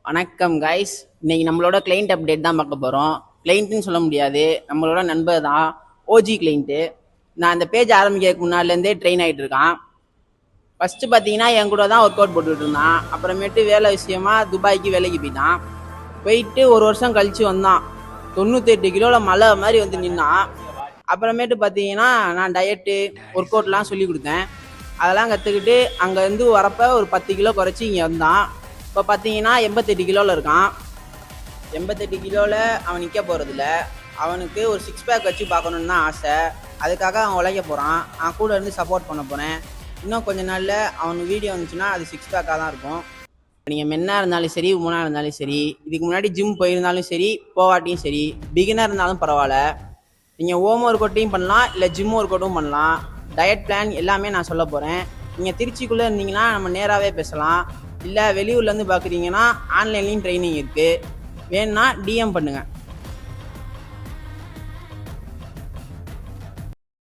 வணக்கம் கைஸ். இன்னைக்கு நம்மளோட கிளைண்ட் அப்டேட் தான் பார்க்க போகிறோம். கிளைண்ட்டுன்னு சொல்ல முடியாது, நம்மளோட நண்பர் தான், ஓஜி கிளைண்ட்டு. நான் இந்த பேஜ் ஆரம்பிக்கிறதுக்கு முன்னாடிலேருந்தே ட்ரெயின் ஆகிட்டு இருக்கான். ஃபஸ்ட்டு பார்த்தீங்கன்னா என் கூட தான் ஒர்க் அவுட் போட்டுட்டு இருந்தான். அப்புறமேட்டு வேலை விஷயமா துபாய்க்கு வேலைக்கு போயிட்டான். போயிட்டு ஒரு வருஷம் கழித்து வந்தான். 98 கிலோவில் மலை மாதிரி வந்து நின்னான். அப்புறமேட்டு பார்த்தீங்கன்னா நான் டயட்டு ஒர்க் அவுட்லாம் சொல்லி கொடுத்தேன். அதெல்லாம் கற்றுக்கிட்டு அங்கேருந்து வரப்போ ஒரு 10 கிலோ குறைச்சி இங்கே வந்தான். இப்போ பார்த்தீங்கன்னா 88 கிலோவில் இருக்கான். 88 கிலோவில் அவன் நிற்க போகிறதில்ல. அவனுக்கு ஒரு 6 பேக் வச்சு பார்க்கணுன்னு தான் ஆசை. அதுக்காக அவன் உழைக்க போகிறான். நான் கூட இருந்து சப்போர்ட் பண்ண போகிறேன். இன்னும் கொஞ்ச நாளில் அவனுக்கு வீடியோ வந்துச்சுன்னா அது 6 பேக்காக தான் இருக்கும். நீங்கள் மென்னாக இருந்தாலும் சரி, உமனாக இருந்தாலும் சரி, இதுக்கு முன்னாடி ஜிம் போயிருந்தாலும் சரி, போகாட்டியும் சரி, பிகினர் இருந்தாலும் பரவாயில்ல, நீங்கள் ஹோம் ஒர்க் அவுட்டையும் பண்ணலாம், இல்லை ஜிம் ஒர்க் அவுட்டும் பண்ணலாம். டயட் பிளான் எல்லாமே நான் சொல்ல போகிறேன். நீங்கள் திருச்சிக்குள்ளே இருந்தீங்கன்னா நம்ம நேராகவே பேசலாம். இல்லை வெளியூர்லேருந்து பார்க்குறீங்கன்னா ஆன்லைன்லேயும் ட்ரைனிங் இருக்குது. வேணும்னா டிஎம் பண்ணுங்கள்.